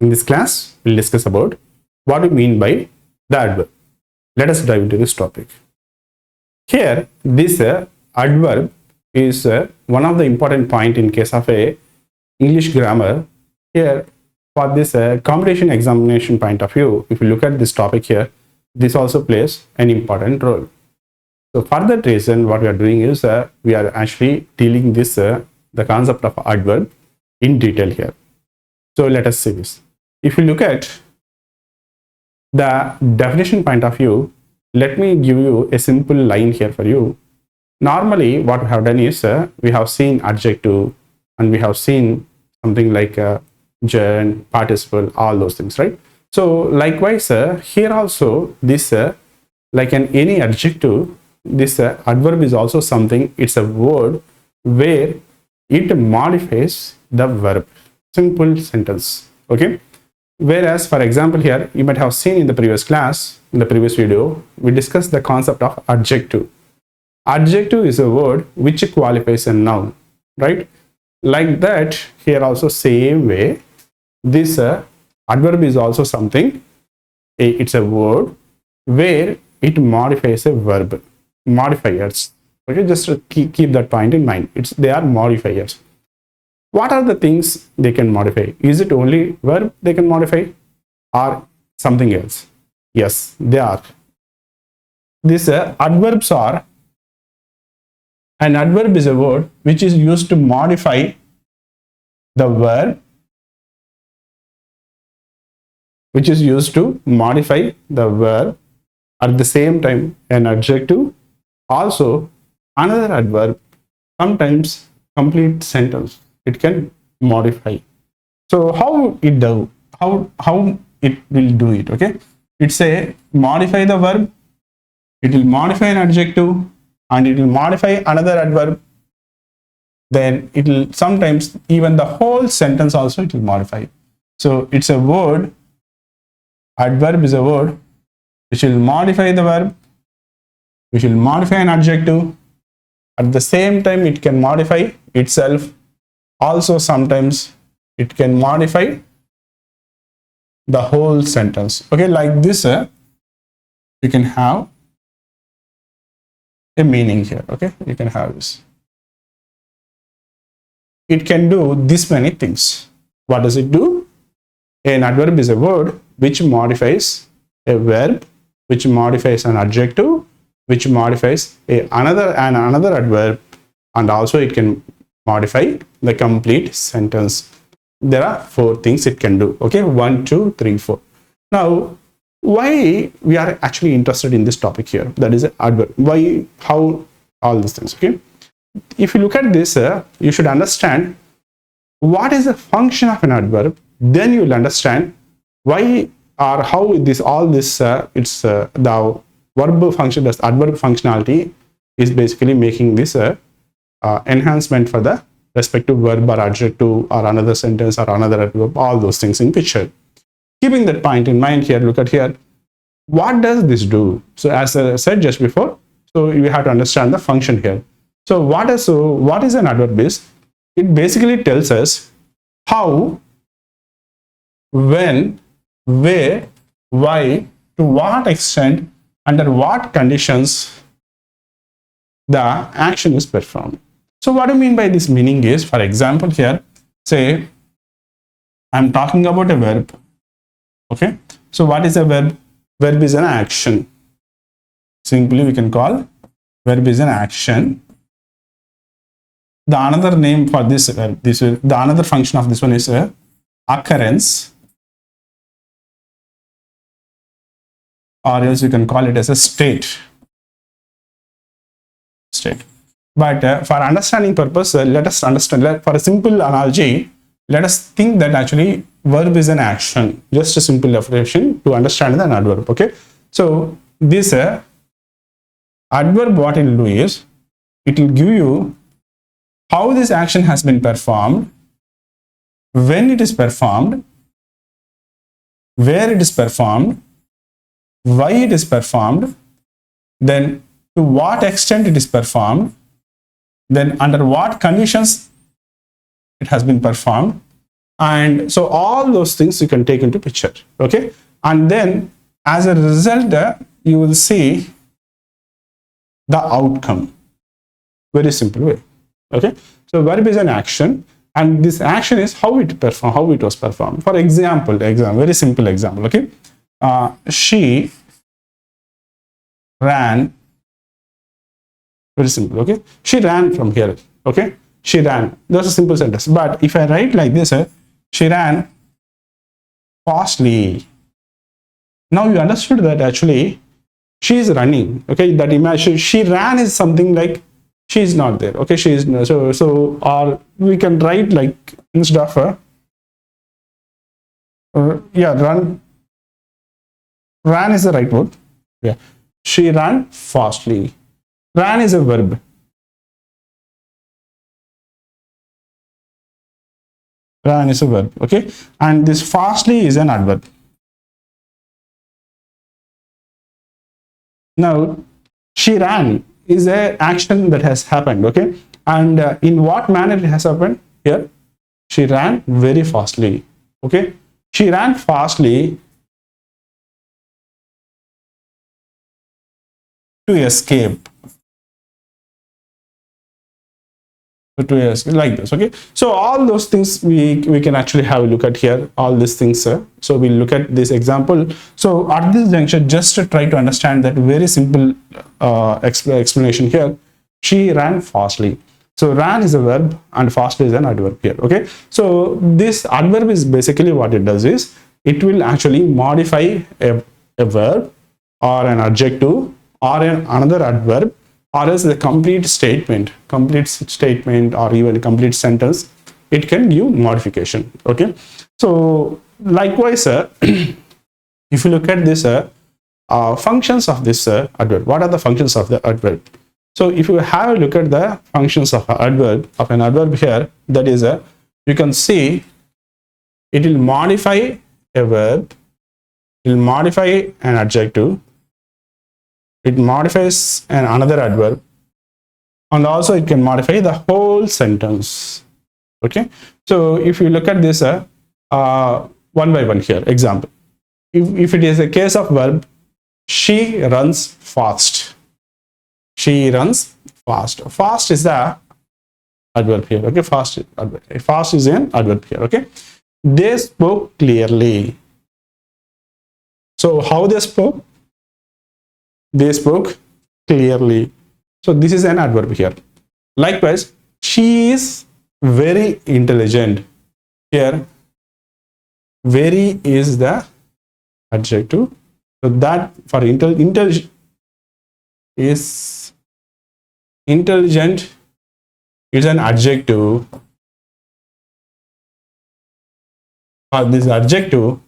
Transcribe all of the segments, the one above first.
In this class, we'll discuss about what we mean by the adverb. Let us dive into this topic. Here, this adverb is one of the important point in case of a English grammar. Here, for this competition examination point of view, if you look at this topic here, this also plays an important role. So for that reason, what we are doing is we are actually dealing this the concept of adverb in detail here. So let us see this. If you look at the definition point of view, let me give you a simple line here for you. Normally, what we have done is we have seen adjective and we have seen something like gerund, participle, all those things, right? So likewise, here also this like any adjective, this adverb is also something. It's a word where it modifies the verb. Simple sentence. Okay. Whereas, for example, here you might have seen in the previous class, in the previous video, we discussed the concept of adjective. Adjective is a word which qualifies a noun, right? Like that, here also same way, this adverb is also something. It's a word where it modifies a verb. Modifiers. Okay, just keep that point in mind. They are modifiers. What are the things they can modify? Is it only verb they can modify or something else? Yes, they are. These adverbs are, an adverb is a word which is used to modify the verb, which is used to modify the verb. At the same time, an adjective, also another adverb, sometimes complete sentence, it can modify. So how it do? How it will do it? Okay, it's a modify the verb, it will modify an adjective, and it will modify another adverb. Then it will sometimes even the whole sentence also it will modify. So it's a word. Adverb is a word which will modify the verb, which will modify an adjective. At the same time, it can modify itself. Also, sometimes it can modify the whole sentence. Okay, like this, you can have a meaning here. Okay, you can have this. It can do this many things. What does it do? An adverb is a word which modifies a verb, which modifies an adjective, which modifies another adverb, and also it can modify the complete sentence. There are 4 things it can do. Okay, 1, 2, 3, 4. Now, why we are actually interested in this topic here? That is adverb. Why? How? All these things. Okay. If you look at this, you should understand what is the function of an adverb. Then you will understand why or how this it's the verb function, the adverb functionality is basically making this enhancement for the respective verb or adjective or another sentence or another adverb, all those things in picture. Keeping that point in mind here, look at here. What does this do? So as I said just before, so you have to understand the function here. So what is an adverb is? It basically tells us how, when, where, why, to what extent, under what conditions the action is performed. So what I mean by this meaning is, for example, here, say, I'm talking about a verb. Okay. So what is a verb? Verb is an action. Simply we can call verb is an action. The another name for this verb, the another function of this one is occurrence, or else you can call it as a state. But for understanding purpose, let us understand, for a simple analogy, let us think that actually verb is an action. Just a simple definition to understand an adverb. Okay. So this adverb, what it will do is, it will give you how this action has been performed, when it is performed, where it is performed, why it is performed, then to what extent it is performed, then under what conditions it has been performed, And so all those things you can take into picture. Okay, and then as a result you will see the outcome. Very simple way. Okay, so verb is an action, and this action is how it perform, how it was performed. For example, very simple example. Okay, she ran. Very simple. Okay, she ran from here. Okay, she ran. That's a simple sentence. But if I write like this, she ran fastly. Now you understood that actually she is running. Okay, that image she ran is something like she is not there. Okay, she is so or we can write like instead of yeah, ran is the right word. Yeah, she ran fastly. Ran is a verb. Ran is a verb. Okay, and this fastly is an adverb. Now she ran is a action that has happened. Okay, and in what manner it has happened here? She ran very fastly. Okay, she ran fastly to escape. Like this. Okay, so all those things we can actually have a look at here, all these things. So we'll look at this example. So at this juncture, just to try to understand that very simple explanation here. She ran fastly. So ran is a verb and fastly is an adverb here. Okay, so this adverb is basically what it does is it will actually modify a verb or an adjective or another adverb, or else the complete statement, or even a complete sentence, it can give modification. Okay, so likewise, if you look at this functions of this adverb, what are the functions of the adverb? So if you have a look at the functions of an adverb here, that is you can see it will modify a verb, it will modify an adjective, it modifies another adverb, and also it can modify the whole sentence. Okay, so if you look at this one by one here, example, if it is a case of verb, she runs fast. She runs fast. Fast is the adverb here. Okay, fast is an adverb here. Okay, they spoke clearly. So how they spoke? They spoke clearly. So this is an adverb here. Likewise, she is very intelligent. Here, very is the adjective. So that for intelligent is an adjective. For this adjective,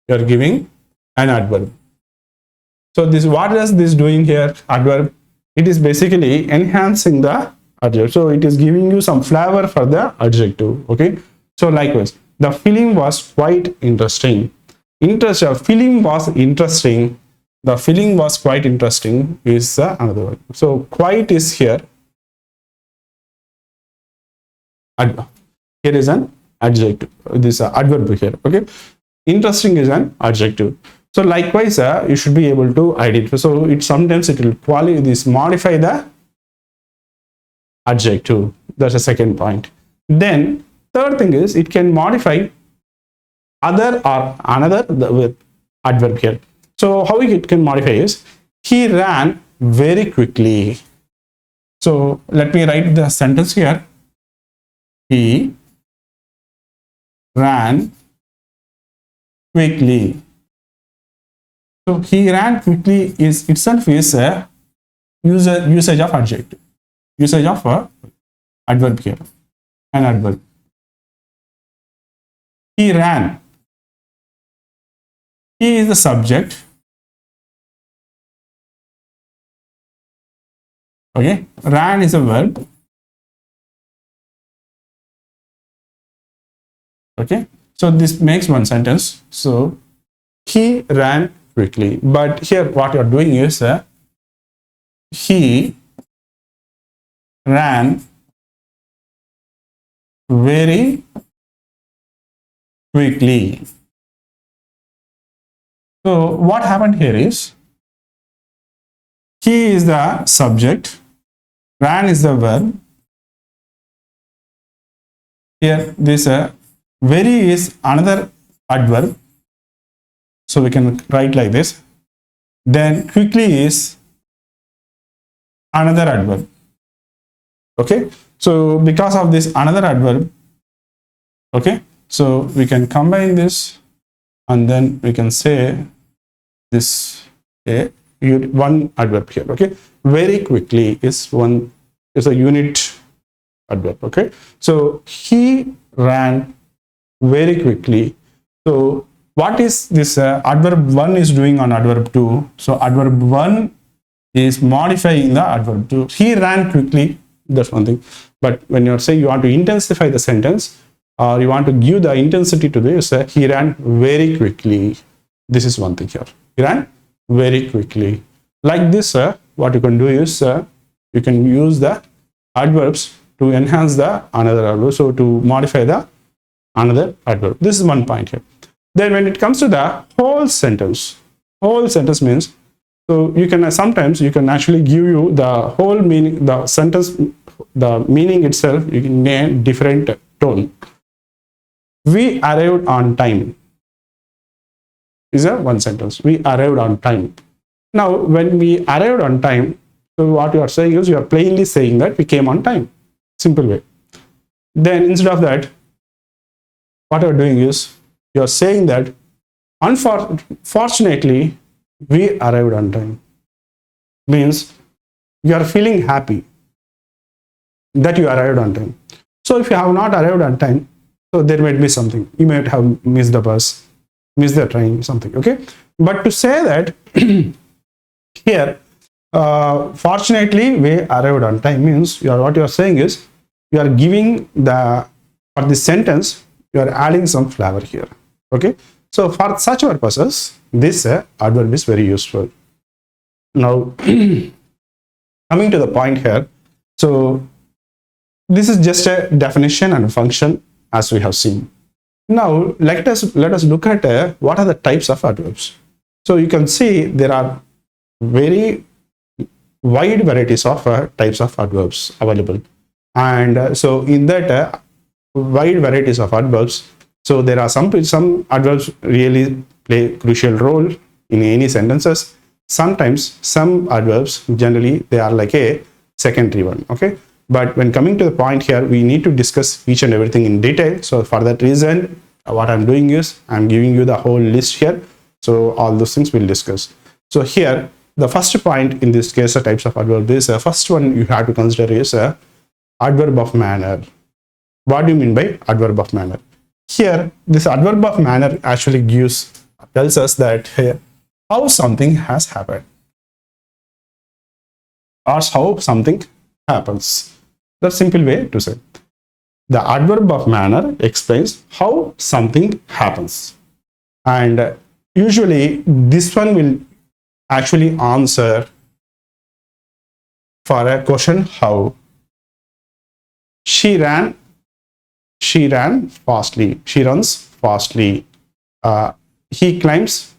you are giving an adverb. So this, what is this doing here? Adverb. It is basically enhancing the adjective. So it is giving you some flavor for the adjective. Okay. So likewise, the film was quite interesting. Film was interesting. The film was quite interesting is another word. So quite is here. Here is an adjective. This adverb here. Okay. Interesting is an adjective. So likewise, you should be able to identify. So it sometimes it will modify the adjective. That's the second point. Then third thing is it can modify other or another with adverb here. So how it can modify is he ran very quickly. So let me write the sentence here. He ran quickly. So he ran quickly is itself is a usage of adjective, usage of adverb here, an adverb. He ran. He is the subject. Okay, ran is a verb. Okay, so this makes one sentence. So he ran quickly, but here what you are doing is he ran very quickly. So what happened here is, he is the subject, ran is the verb. Here this very is another adverb. So we can write like this. Then quickly is another adverb. Okay. So because of this another adverb, okay, so we can combine this and then we can say this one adverb here. Okay. Very quickly is a unit adverb. Okay. So he ran very quickly. So what is this adverb 1 is doing on adverb 2? So adverb 1 is modifying the adverb 2. He ran quickly, that's one thing. But when you're saying you want to intensify the sentence, or you want to give the intensity to this, he ran very quickly. This is one thing here. He ran very quickly. Like this, what you can do is you can use the adverbs to enhance the another adverb. So to modify the another adverb. This is one point here. Then when it comes to the whole sentence means, so you can sometimes you can actually give you the whole meaning, the sentence, the meaning itself, you can name different tone. We arrived on time is a one sentence. We arrived on time. Now when we arrived on time, so what you are saying is you are plainly saying that we came on time. Simple way. Then instead of that, what you are doing is you are saying that unfortunately we arrived on time. Means you are feeling happy that you arrived on time. So if you have not arrived on time, so there might be something. You might have missed the bus, missed the train, something. Okay. But to say that here, fortunately we arrived on time means what you are saying is you are giving the, for the sentence, you are adding some flavor here. Okay. So for such purposes, this adverb is very useful. Now coming to the point here, so this is just a definition and a function as we have seen. Now let us look at what are the types of adverbs. So you can see there are very wide varieties of types of adverbs available, and so in that wide varieties of adverbs, so there are some adverbs really play crucial role in any sentences. Sometimes some adverbs generally they are like a secondary one. Okay. But when coming to the point here, we need to discuss each and everything in detail. So for that reason, what I'm doing is I'm giving you the whole list here. So all those things we'll discuss. So here, the first point in this case, the types of adverb is first one you have to consider is adverb of manner. What do you mean by adverb of manner? Here, this adverb of manner actually tells us that how something has happened or how something happens. The simple way to say the adverb of manner explains how something happens, and usually this one will actually answer for a question how. She ran fastly. She runs fastly. He climbs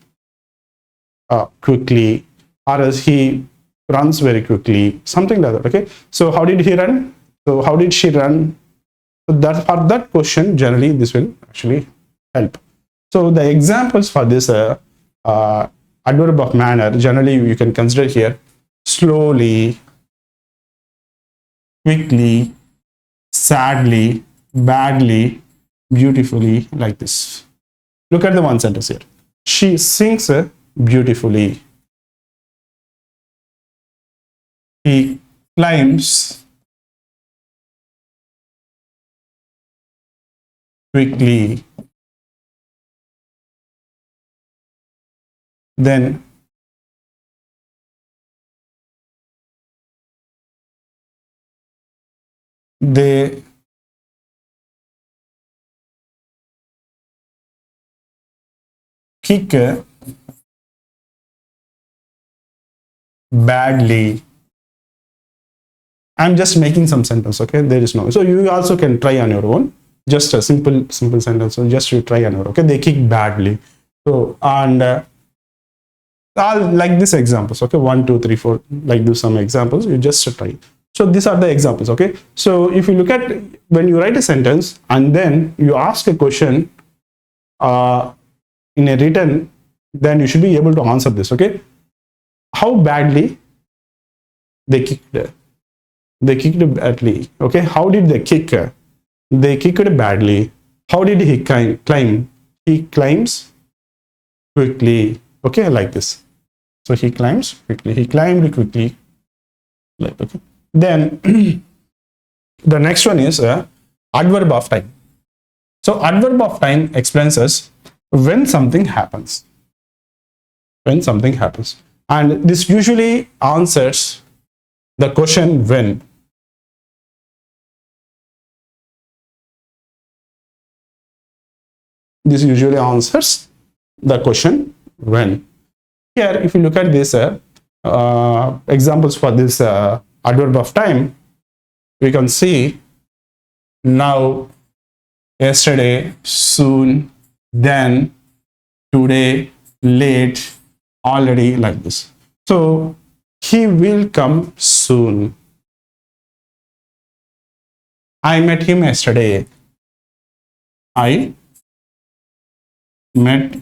quickly, or else he runs very quickly, something like that. Okay. So how did he run? So how did she run? So that for that question, generally this will actually help. So the examples for this adverb of manner, generally you can consider here slowly, quickly, sadly, badly, beautifully, like this. Look at the one sentence here. She sings beautifully. He climbs quickly. Then they kick badly. I'm just making some sentence, okay? There is no. So you also can try on your own. just a simple sentence. So just you try and okay, they kick badly. So and I'll like this examples. Okay, 1 2 3 4, like do some examples, you just try. So these are the examples. Okay, so if you look at when you write a sentence and then you ask a question in a written, then you should be able to answer this. Okay, how badly they kicked? They kicked badly. Okay, how did they kick? They kicked badly. How did he climb? He climbs quickly. Okay, like this. So he climbs quickly. He climbed quickly. Like okay. Then the next one is adverb of time. So adverb of time explains us when something happens. When something happens, and this usually answers the question when. This usually answers the question when. Here, if you look at this examples for this adverb of time, we can see now, yesterday, soon, then, today, late, already, like this. So he will come soon. I met him yesterday. I met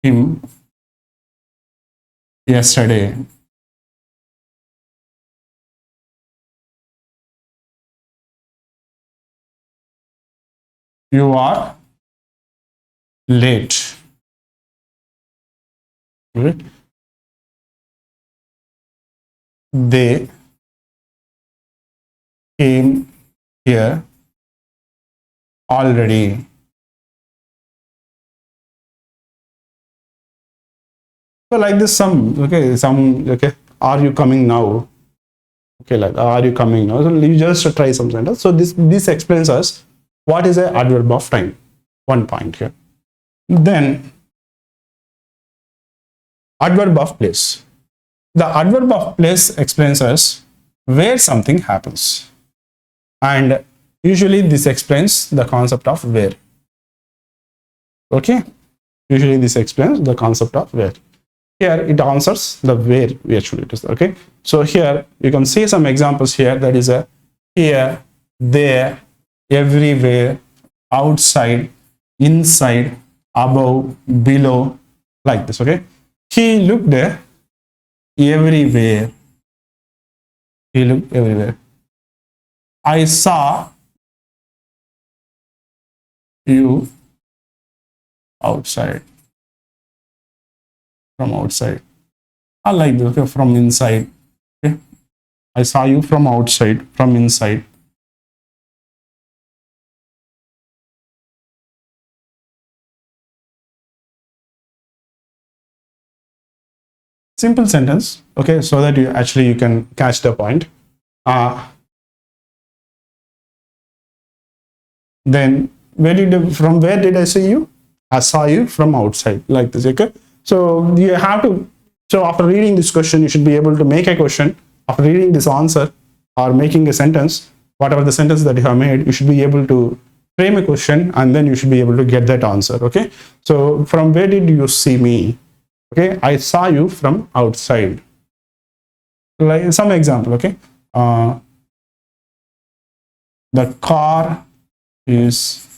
him yesterday. You are late. Right? They came here already. So like this, some okay. Are you coming now? Okay, like are you coming now? So you just try some sentence. So this explains us what is a adverb of time. One point here. Then adverb of place. The adverb of place explains us where something happens, and usually this explains the concept of where. Okay, usually this explains the concept of where. Here it answers the where we actually it is. Okay, so here you can see some examples here. That is a here, there, everywhere, outside, inside, above, below, like this. Okay, he looked everywhere. He looked everywhere. I saw you outside. From outside. I like this. Okay, from inside. Okay, I saw you from outside, from inside. Simple sentence. Okay, so that you can catch the point. Then from where did I see you? I saw you from outside, like this. Okay, so you have to. So after reading this question, you should be able to make a question. After reading this answer or making a sentence, whatever the sentence that you have made, you should be able to frame a question, and then you should be able to get that answer. Okay, so from where did you see me? Okay, I saw you from outside. Like some example. Okay, the car is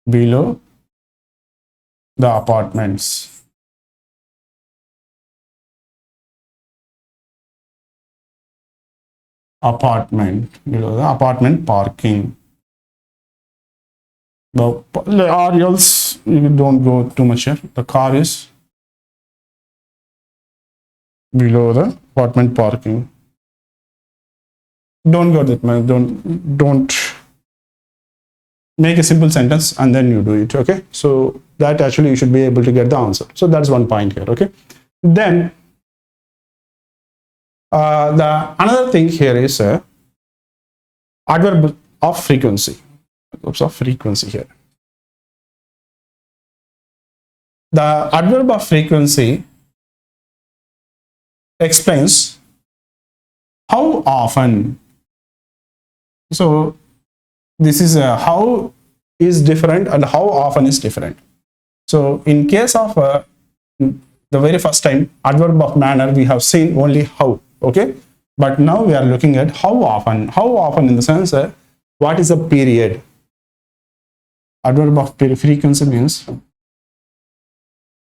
below the apartments. Apartment, below the apartment parking. Or else you don't go too much here. The car is below the apartment parking. Don't go that much. Don't make a simple sentence and then you do it. Okay, so that actually you should be able to get the answer. So that's one point here. Okay, then the another thing here is adverb of frequency. Adverbs of frequency here. The adverb of frequency explains how often So this is how is different and how often is different. So in case of the very first time adverb of manner, we have seen only how, okay, but now we are looking at how often. How often in the sense what is a period. Adverb of frequency means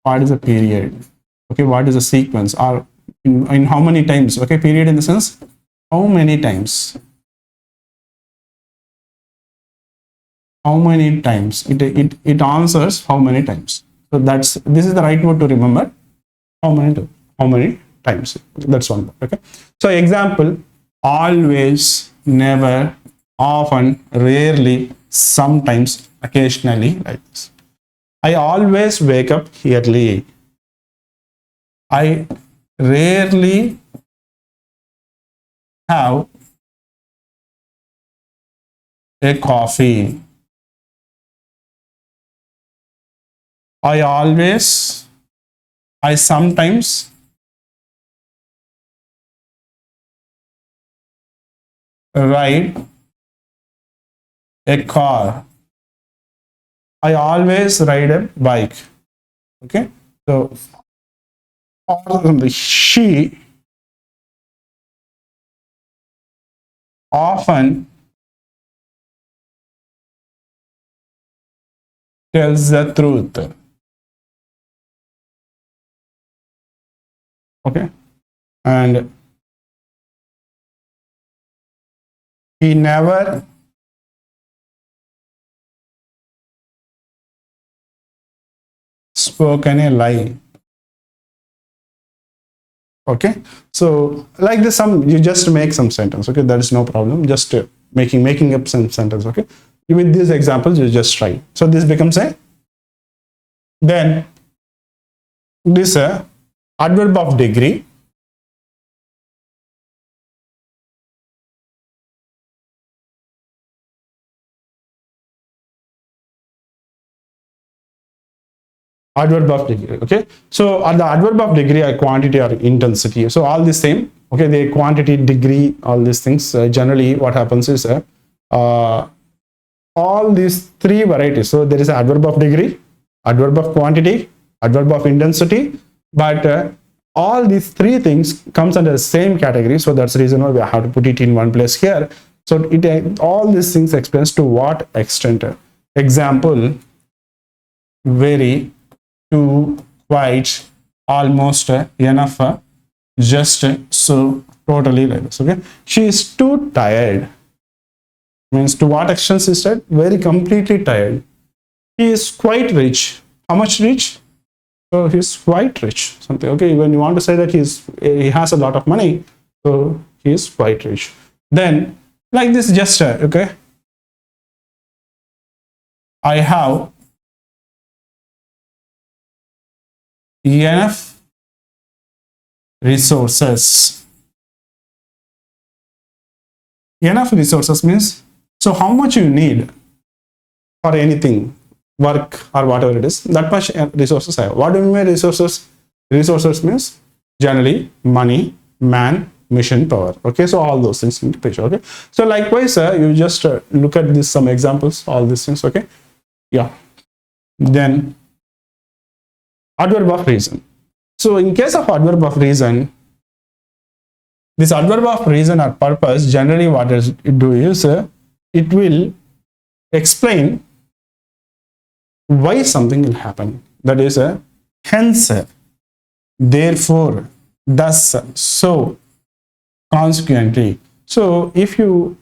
what is a period, okay, what is a sequence, or in how many times, okay, period in the sense how many times, it answers how many times. So this is the right word to remember. How many times, that's one word, okay. So example, always, never, often, rarely, sometimes, occasionally, like this. I always wake up early. I rarely have a coffee. I sometimes ride a car. I always ride a bike. Okay. So she often tells the truth. Okay. And he never spoken a lie. Okay. So like this, you just make some sentence. Okay. That is no problem. Just making up some sentence. Okay. With these examples, you just try. So this becomes a, then this adverb of degree. Adverb of degree. Okay. So the adverb of degree are quantity or intensity. So all the same. Okay. The quantity, degree, all these things. Generally, what happens is uh, all these three varieties. So there is adverb of degree, adverb of quantity, adverb of intensity, but all these three things comes under the same category. So that's the reason why we have to put it in one place here. So it all these things explains to what extent. Example, very, too, quite, almost, enough, just, so, totally, like this. Okay. She is too tired. Means to what extent she said? Very completely tired. He is quite rich. How much rich? So he's quite rich. Something. Okay. When you want to say that he has a lot of money, so he is quite rich. Then like this gesture. Okay. I have enough resources. Enough resources means, so how much you need for anything, work or whatever it is, that much resources I have. What do you mean resources? Resources means generally money, man, mission, power. Okay, so all those things in the picture. Okay, so likewise, you just look at this some examples, all these things. Okay, yeah. Then adverb of reason. So in case of adverb of reason, this adverb of reason or purpose, generally what does it do is it will explain why something will happen. That is hence, therefore, thus, so, consequently. So if you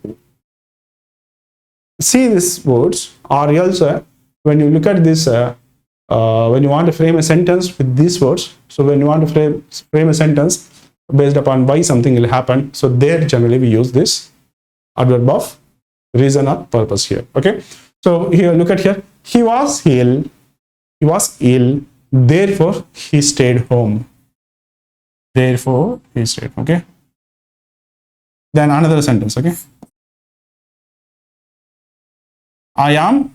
see these words, or else when you look at this, when you want to frame a sentence with these words, so when you want to frame a sentence based upon why something will happen, so there generally we use this adverb of reason or purpose here. Okay, so here, look at here. He was ill. He was ill. Therefore, he stayed home. Therefore, he stayed. Okay. Then another sentence. Okay. I am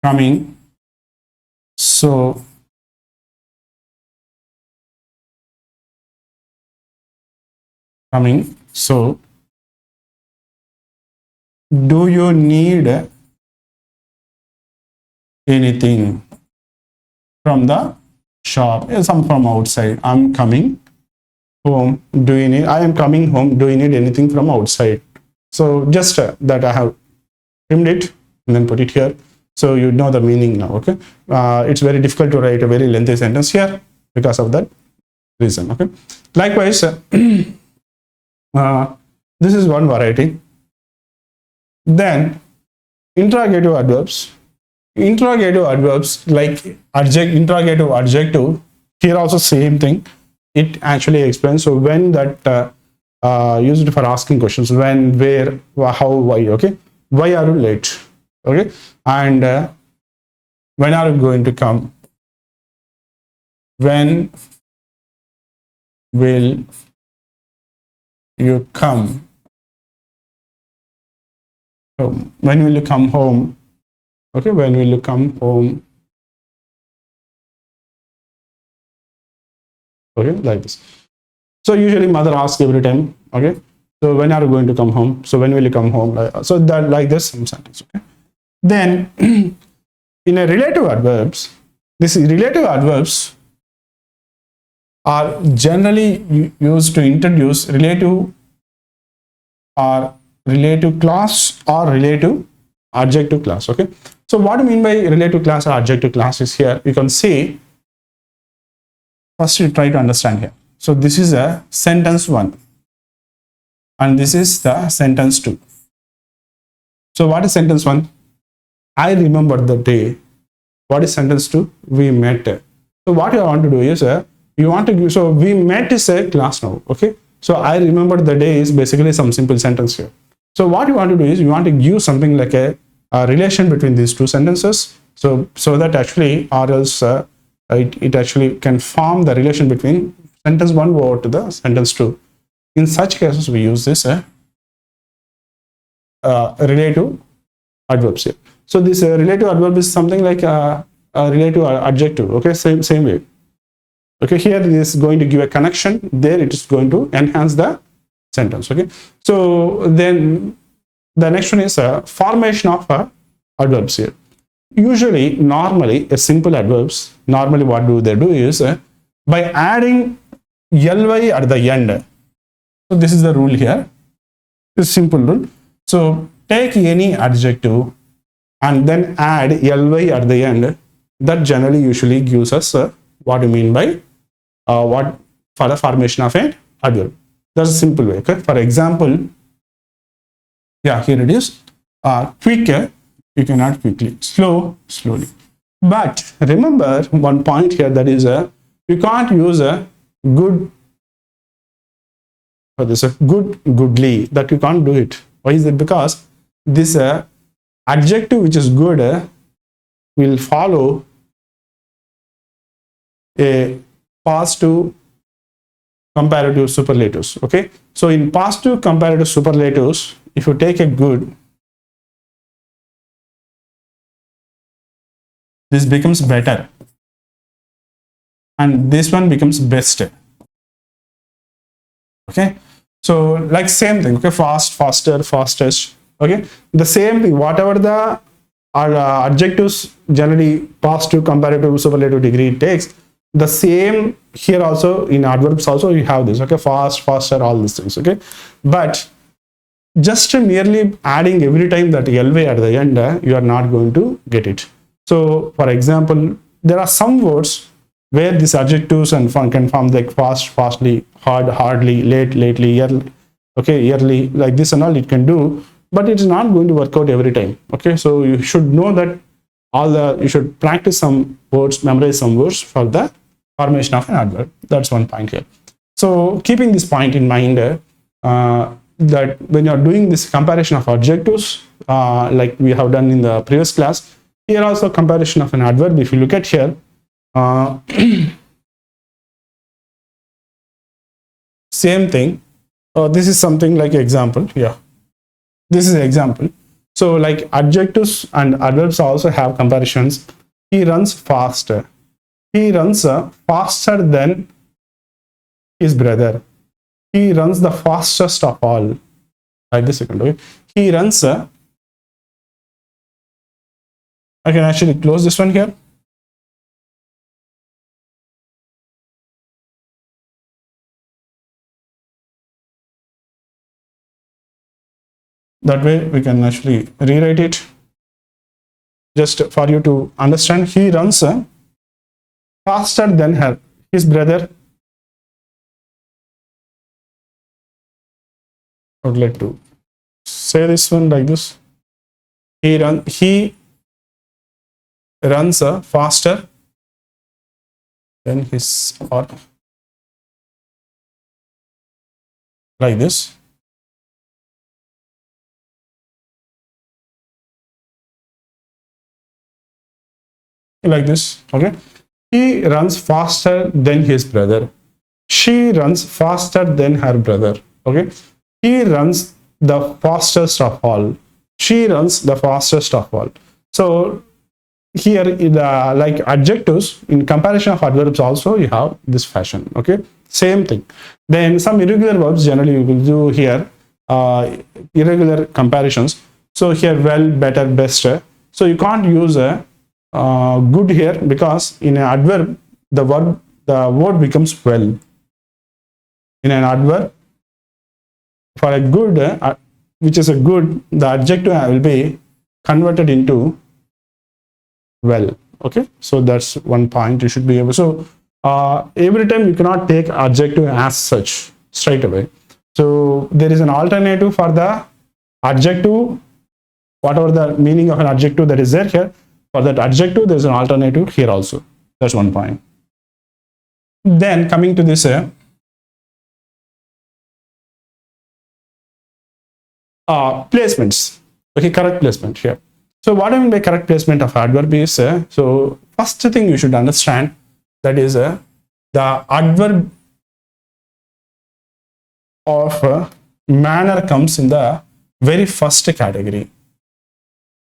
coming. So coming. So do you need anything from the shop? Some from outside. I'm coming home. Do you need? I am coming home. Do you need anything from outside? So just that I have trimmed it and then put it here, so you know the meaning now. Okay, it's very difficult to write a very lengthy sentence here because of that reason. Okay, likewise, this is one variety. Then interrogative adverbs. Interrogative adverbs like interrogative adjective, here also same thing. It actually explains. So when that used for asking questions, when, where, how, why. Okay, why are you late? Okay, and when are you going to come? When will you come home? When will you come home? Okay, when will you come home? Okay, like this. So usually mother asks every time. Okay, so when are you going to come home? So when will you come home? So that like this some sentence. Okay, then in a relative adverbs, these relative adverbs are generally used to introduce relative or relative class or relative adjective class. Okay, so what do you mean by relative class or adjective class is here. You can see, first you try to understand here. So this is a sentence 1 and this is the sentence 2. So what is sentence 1? I remember the day. What is sentence 2? We met. So what you want to do is you want to give, so we met is a class now. Okay, so I remember the day is basically some simple sentence here. So what you want to do is you want to give something like a relation between these two sentences, so that actually, or else it actually can form the relation between sentence 1 over to the sentence 2. In such cases we use this relative adverbs here. So this relative adverb is something like a relative adjective. Okay, same way. Okay, here it is going to give a connection, there it is going to enhance the sentence. Okay, so then the next one is a formation of adverbs here. Usually, normally, a simple adverbs, normally what do they do is by adding ly at the end. So this is the rule here. This simple rule. So take any adjective and then add ly at the end. That generally usually gives us what you mean by what for the formation of an adverb. That's a simple way. Okay. For example, yeah, here it is. Quick, you can add quickly. Slow, slowly. But remember one point here, that is you can't use a good for this goodly. That you can't do it. Why is it? Because this adjective which is good will follow a past two comparative superlatives. Okay, so in past two comparative superlatives, if you take a good, this becomes better and this one becomes best. Okay, so like same thing. Okay, fast, faster, fastest. Okay, the same thing, whatever the adjectives generally past two comparative superlative degree takes, the same here also in adverbs also you have this. Okay, fast, faster, all these things. Okay, but just merely adding every time that ly at the end, you are not going to get it. So for example, there are some words where these adjectives and can form like fast, fastly, hard, hardly, late, lately, yearly. Okay, yearly, like this and all it can do, but it's not going to work out every time. Okay, so you should know that you should practice some words, memorize some words for the formation of an adverb. That's one point here. So keeping this point in mind, that when you're doing this comparison of adjectives, like we have done in the previous class, here also comparison of an adverb. If you look at here, same thing. This is something like example. Yeah, this is example. So like adjectives and adverbs also have comparisons. He runs faster. He runs faster than his brother. he runs the fastest of all. Like this, okay? He runs. I can actually close this one here. That way we can actually rewrite it. Just for you to understand, he runs faster than his brother. I would like to say this one like this. He runs faster than his, or like this. Like this, okay? He runs faster than his brother. She runs faster than her brother, okay? He runs the fastest of all. She runs the fastest of all. So here, the like adjectives in comparison of adverbs also you have this fashion, okay? Same thing. Then some irregular verbs generally we will do here, irregular comparisons. So here, well, better, best. So you can't use a good here, because in an adverb the word becomes well. In an adverb, for a good, which is a good, the adjective will be converted into well, okay? So that's one point you should be able. So every time you cannot take adjective as such straight away. So there is an alternative for the adjective, whatever the meaning of an adjective that is there here. For that adjective, there is an alternative here also. That's one point. Then coming to this placements. Okay, correct placement here. So what I mean by correct placement of adverb is, so first thing you should understand, that is the adverb of manner comes in the very first category.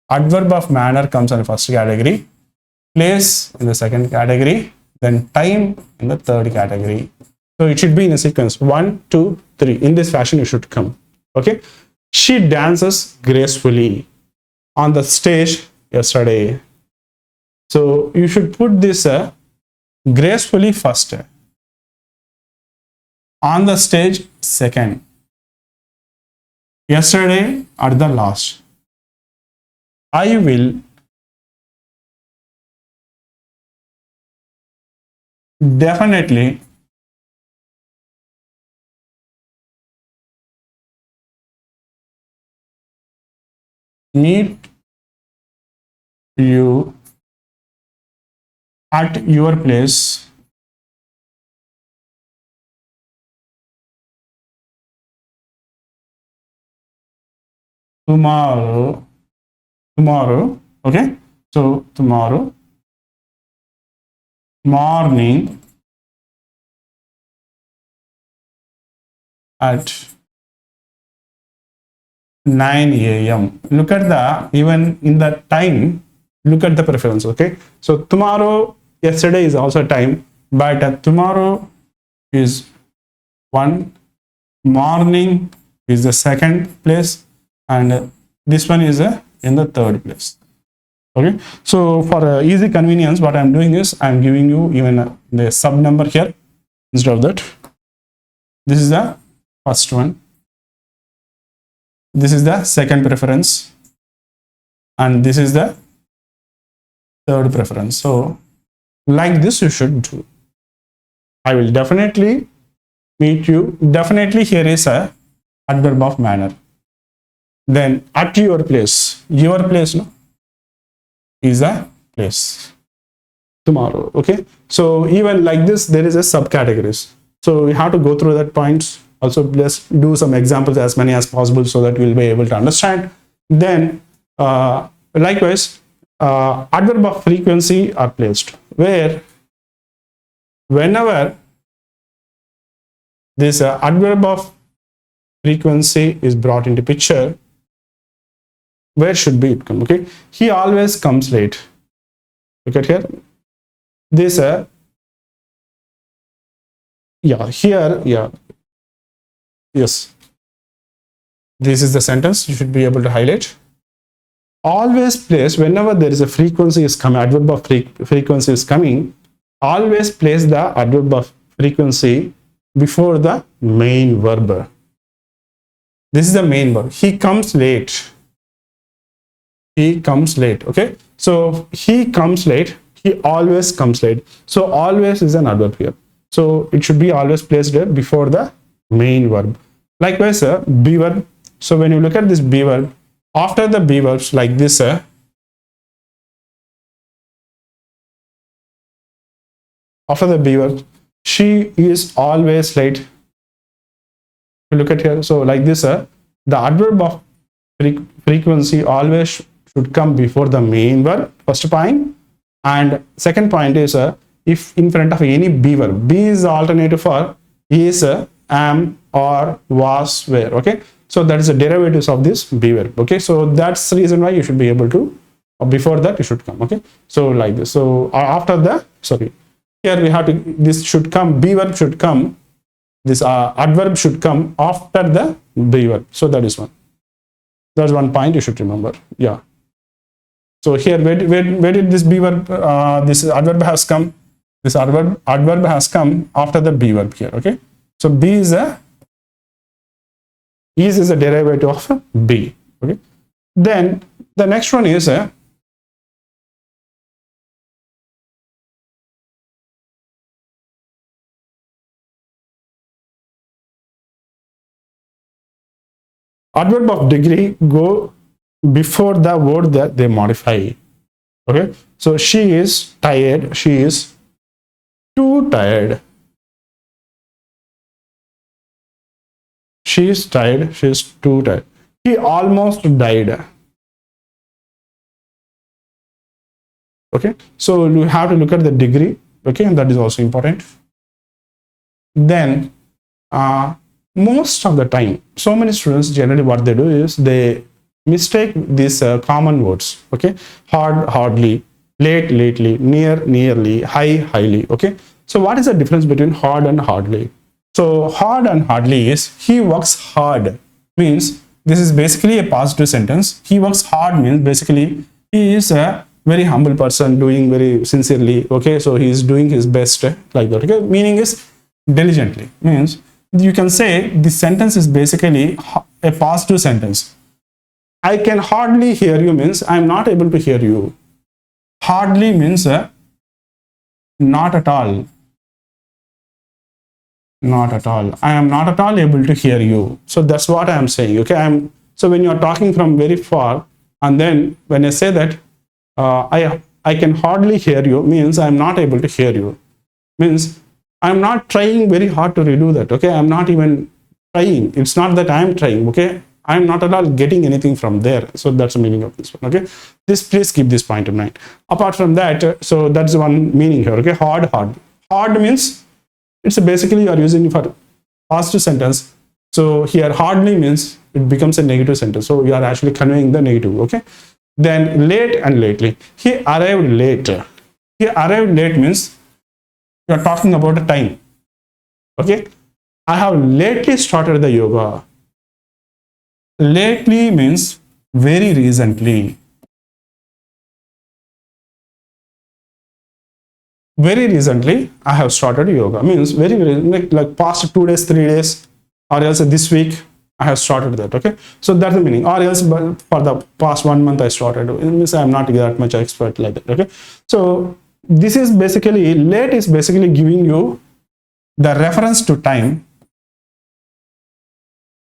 Adverb of manner comes in the first category, place in the second category, then time in the third category. So it should be in a sequence 1, 2, 3. In this fashion, you should come. Okay. She dances gracefully on the stage yesterday. So you should put this gracefully first, on the stage second, yesterday at the last. I will definitely meet you at your place tomorrow. Okay, so tomorrow morning at 9 a.m. Look at the, even in the time, look at the preference. Okay, so tomorrow, yesterday is also time, but tomorrow is one, morning is the second place, and this one is in the third place. Okay, so for easy convenience, what I'm doing is I'm giving you even the sub number here instead of that. This is the first one, this is the second preference, and this is the third preference. So like this you should do. I will definitely meet you. Definitely here is a adverb of manner. Then at your place no, is a place tomorrow. Okay, so even like this there is a subcategories, so we have to go through that points. Also let's do some examples, as many as possible, so that we'll be able to understand. Then likewise adverb of frequency are placed, where whenever this adverb of frequency is brought into picture, where should be it come? Okay, he always comes late. Look at here, this here, yeah, Yes, this is the sentence you should be able to highlight. Always place, whenever there is a frequency is coming, adverb of frequency is coming, always place the adverb of frequency before the main verb. This is the main verb. He comes late. He comes late. Okay, so he comes late. He always comes late. So always is an adverb here. So it should be always placed before the main verb. Likewise, be verb. So when you look at this be verb, after the be verbs like this, after the be verb, she is always late. Look at here. So like this, the adverb of frequency always should come before the main verb, first point. And second point is, if in front of any be verb, be is the alternative for is, am, or, was, were. Okay, so that is the derivatives of this be verb. Okay, so that's the reason why you should be able to, or before that you should come. Okay, so like this. So after the, sorry, here we have to, this should come, be verb should come, this adverb should come after the be verb. So that is one. That's one point you should remember. Yeah. So here, where did this be verb, this adverb has come? This adverb has come after the be verb here. Okay. So be is a, is a derivative of be. Okay. Then the next one is a adverb of degree go before the word that they modify. Okay, so she is tired, she is too tired. She is tired, she is too tired. He almost died. Okay, so you have to look at the degree. Okay, and that is also important. Then most of the time, so many students generally what they do is they mistake these common words. Okay, hard, hardly, late, lately, near, nearly, high, highly. Okay, so what is the difference between hard and hardly? So hard and hardly is he works hard, means this is basically a positive sentence. He works hard means basically he is a very humble person doing very sincerely. Okay, so he is doing his best like that. Okay, meaning is diligently, means you can say this sentence is basically a positive sentence. I can hardly hear you means I am not able to hear you. Hardly means not at all. Not at all. I am not at all able to hear you. So that's what I am saying. Okay, so when you are talking from very far, and then when I say that I can hardly hear you means I am not able to hear you. Means I am not trying very hard to redo that. Okay, I am not even trying. It's not that I am trying. Okay, I am not at all getting anything from there. So that's the meaning of this one. Okay, please keep this point in mind. Apart from that, so that's one meaning here. Okay, hard. Hard means it's basically you are using for positive sentence. So here hardly means it becomes a negative sentence. So you are actually conveying the negative. Okay, then late and lately. He arrived late. He arrived late means you are talking about a time. Okay, I have lately started the yoga. Lately means very recently. Very recently I have started yoga means very like past 2 days, 3 days, or else this week I have started that. Okay, so that's the meaning. Or else for the past 1 month I started. It means I am not that much expert like that. Okay, so this is basically, late is basically giving you the reference to time.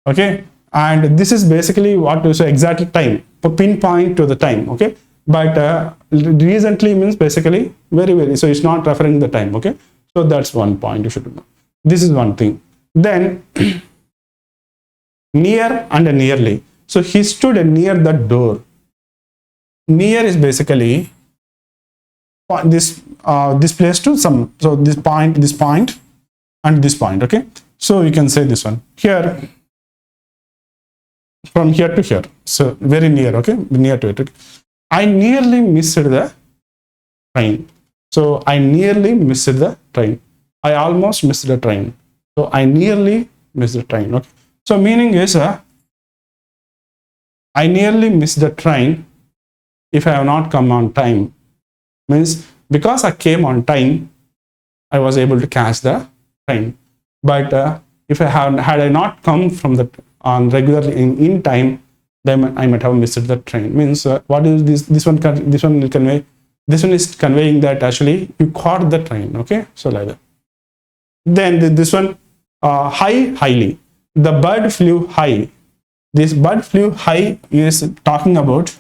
Okay, and this is basically what to say exactly time, pinpoint to the time. Okay, but recently means basically very, so it's not referring the time. Okay, so that's one point you should know. This is one thing. Then near and nearly. So he stood near the door. Near is basically this place to some, so this point and this point. Okay, so you can say this one here, from here to here, so very near. Okay, near to it. Okay? I nearly missed the train. So I nearly missed the train. I almost missed the train. So I nearly missed the train. Okay, So meaning is I nearly missed the train if I have not come on time. Means because I came on time, I was able to catch the train. But if I had I not come from the on regularly in time, then I might have missed the train. Means what is this? This one will convey. This one is conveying that actually you caught the train. Okay, so like that. Then this one, highly. The bird flew high. This bird flew high is talking about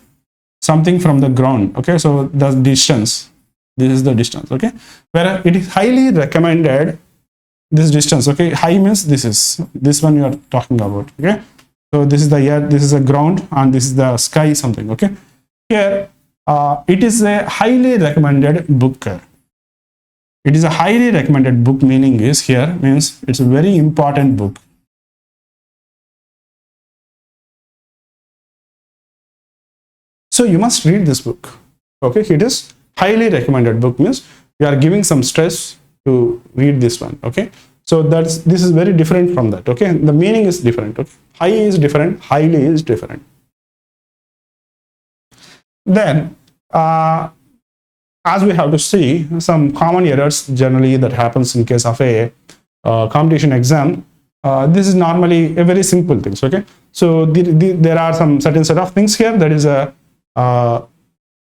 something from the ground. Okay, so the distance. This is the distance. Okay, where it is highly recommended. This distance. Okay, high means this one you are talking about. Okay, so this is the air. This is the ground, and this is the sky. Something. Okay, here it is a highly recommended book. It is a highly recommended book. Meaning is here means it's a very important book. So you must read this book. Okay, it is highly recommended book means you are giving some stress to read this one. Okay, so this is very different from that. Okay, the meaning is different. Okay, high is different, highly is different. Then as we have to see some common errors generally that happens in case of a competition exam. This is normally a very simple things. Okay, so there are some certain set of things here. That is a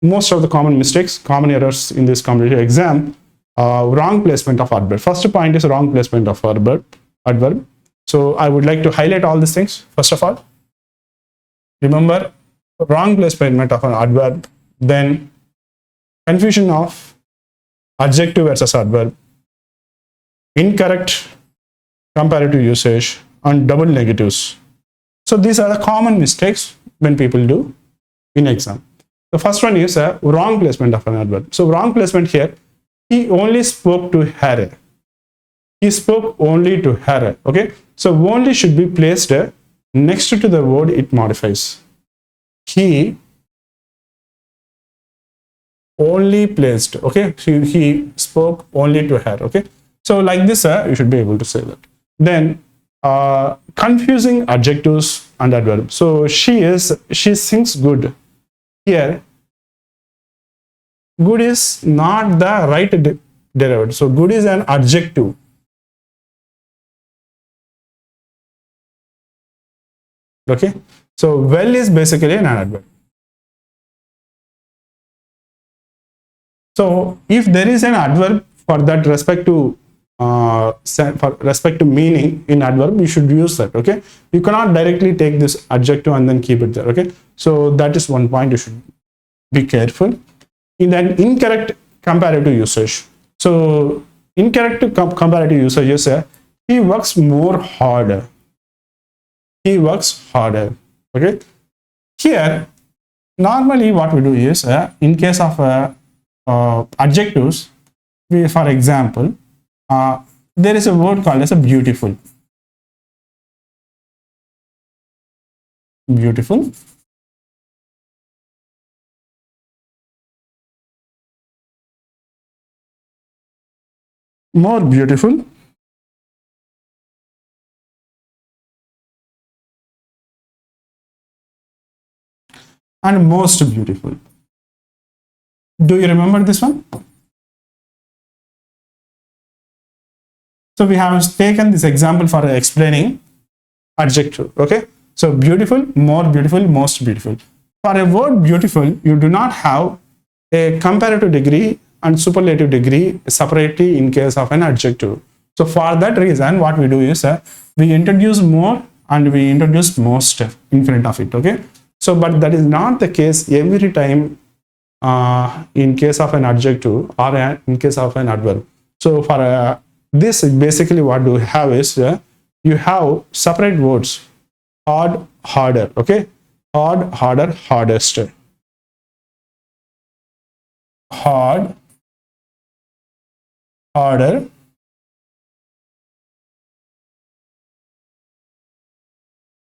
most of the common mistakes, common errors in this competitive exam. Wrong placement of adverb. First point is wrong placement of adverb. So I would like to highlight all these things. First of all, remember wrong placement of an adverb, then confusion of adjective versus adverb, incorrect comparative usage, and double negatives. So these are the common mistakes when people do in exam. The first one is a wrong placement of an adverb. So wrong placement here, he only spoke to her. He spoke only to her. Okay, so only should be placed next to the word it modifies. He only placed. Okay, so he spoke only to her. Okay, so like this you should be able to say that. Then confusing adjectives and adverbs. So she sings good. Here good is not the right derivative. So good is an adjective. Okay, so well is basically an adverb. So if there is an adverb for that respect to meaning in adverb, you should use that. Okay, you cannot directly take this adjective and then keep it there. Okay, so that is one point you should be careful. In that incorrect comparative usage. So incorrect comparative usage is he works more harder. He works harder. Okay, here normally what we do is in case of adjectives, for example, there is a word called as a beautiful. Beautiful. More beautiful. And most beautiful. Do you remember this one? So we have taken this example for explaining adjective. Okay, so beautiful, more beautiful, most beautiful. For a word beautiful, you do not have a comparative degree and superlative degree separately in case of an adjective. So for that reason, what we do is we introduce more and we introduce most in front of it. Okay, so but that is not the case every time in case of an adjective or in case of an adverb. So for this basically what we have is you have separate words: hard, harder. Okay, hard, harder, hardest. Hard, harder,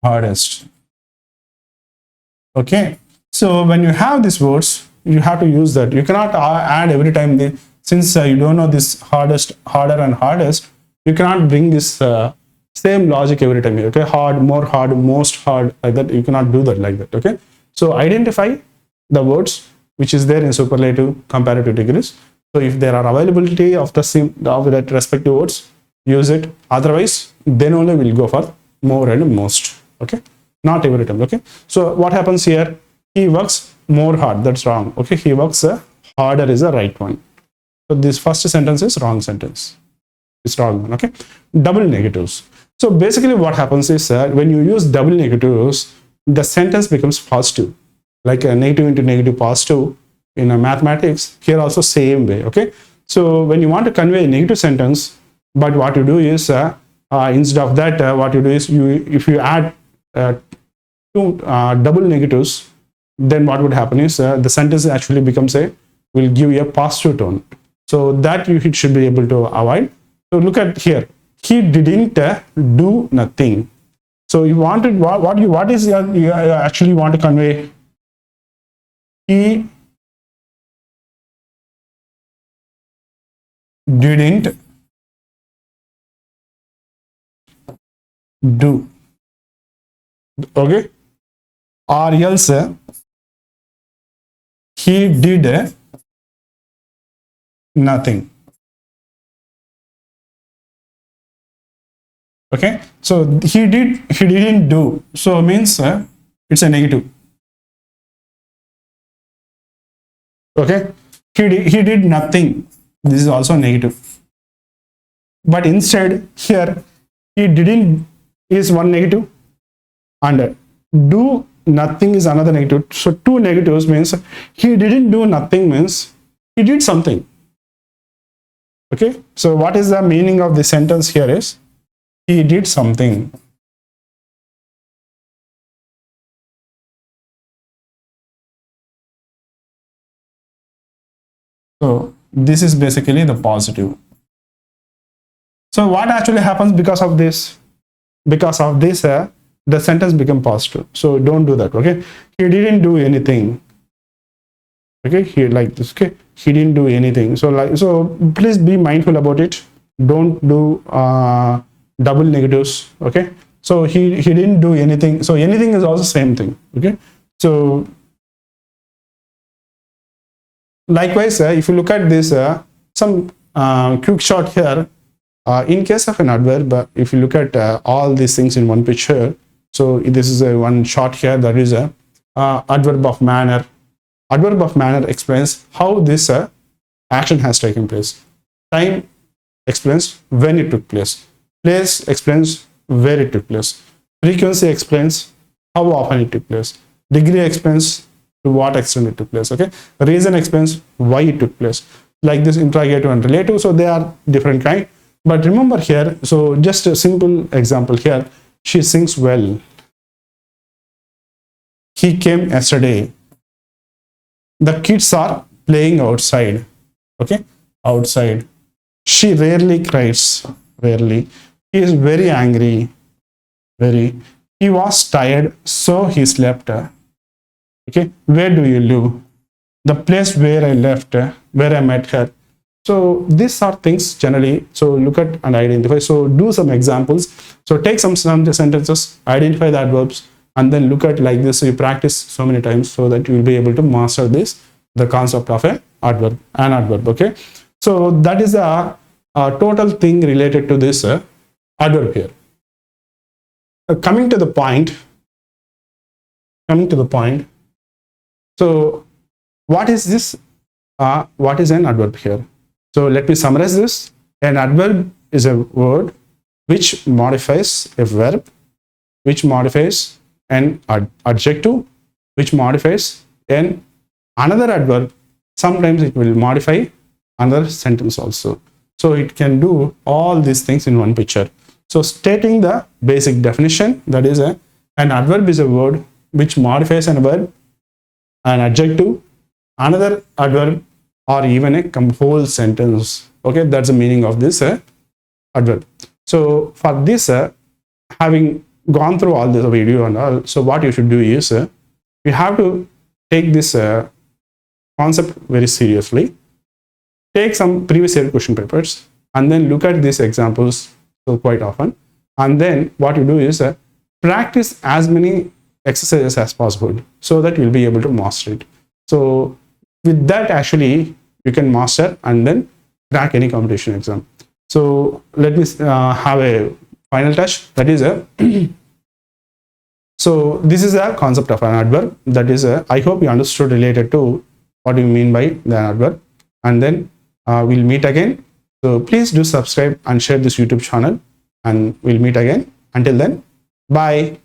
hardest. Okay, so when you have these words, you have to use that. You cannot add every time since you don't know this hardest, harder, and hardest. You cannot bring this Same logic every time here. Okay, hard, more hard, most hard, like that. You cannot do that like that. Okay, so identify the words which is there in superlative, comparative degrees. So if there are availability of the same of that respective words, use it. Otherwise, then only we'll go for more and most. Okay, not every time. Okay, so what happens here? He works more hard. That's wrong. Okay, he works harder is the right one. So this first sentence is wrong sentence. It's wrong one. Okay, double negatives. So basically, what happens is when you use double negatives, the sentence becomes positive, like a negative into negative positive in a mathematics. Here also same way. Okay, so when you want to convey a negative sentence, but what you do is instead of that, what you do is if you add two double negatives, then what would happen is the sentence actually becomes will give you a positive tone. So that you should be able to avoid. So look at here. He didn't do nothing. So you wanted what is you actually want to convey? He didn't do. Okay, or else he did nothing. Okay, so he didn't do, so means it's a negative. Okay, he did nothing, this is also negative. But instead here he didn't is one negative and do nothing is another negative. So two negatives means he didn't do nothing means he did something. Okay, so what is the meaning of the sentence here is he did something. So this is basically the positive. So what actually happens because of this? Because of this, the sentence become positive. So don't do that. Okay, he didn't do anything. Okay, here like this. Okay, he didn't do anything. So please be mindful about it. Don't do double negatives. Okay, so he didn't do anything. So anything is also same thing. Okay, so likewise, if you look at this, some quick shot here. In case of an adverb, if you look at all these things in one picture, so this is a one shot here, that is a adverb of manner. Adverb of manner explains how this action has taken place. Time explains when it took place. Place explains where it took place. Frequency explains how often it took place. Degree explains to what extent it took place. Okay, reason explains why it took place. Like this, interrogative and relative, so they are different kind. But remember here, so just a simple example here, she sings well. He came yesterday. The kids are playing outside. Okay, outside. She rarely cries. Rarely. He is very angry. Very. He was tired, so he slept. Okay, where do you live? The place where I left, where I met her. So these are things generally. So look at and identify. So do some examples. So take some sentences, identify the adverbs, and then look at like this. So you practice so many times so that you will be able to master this, the concept of an adverb. Okay. So that is a total thing related to this adverb here. Coming to the point. So what is this? What is an adverb here? So let me summarize this. An adverb is a word which modifies a verb, which modifies an adjective, which modifies another adverb. Sometimes it will modify another sentence also. So it can do all these things in one picture. So stating the basic definition, that is an adverb is a word which modifies an verb, an adjective, another adverb, or even a whole sentence. Okay, that's the meaning of this adverb. So for this, having gone through all this video and all, so what you should do is you have to take this concept very seriously. Take some previous year question papers and then look at these examples so quite often. And then what you do is practice as many exercises as possible so that you'll be able to master it. So with that, actually, you can master and then crack any competition exam. So let me have a final touch. That is a so this is a concept of an adverb. That is I hope you understood related to what you mean by the adverb. And then we'll meet again. So please do subscribe and share this YouTube channel, and we'll meet again. Until then, bye.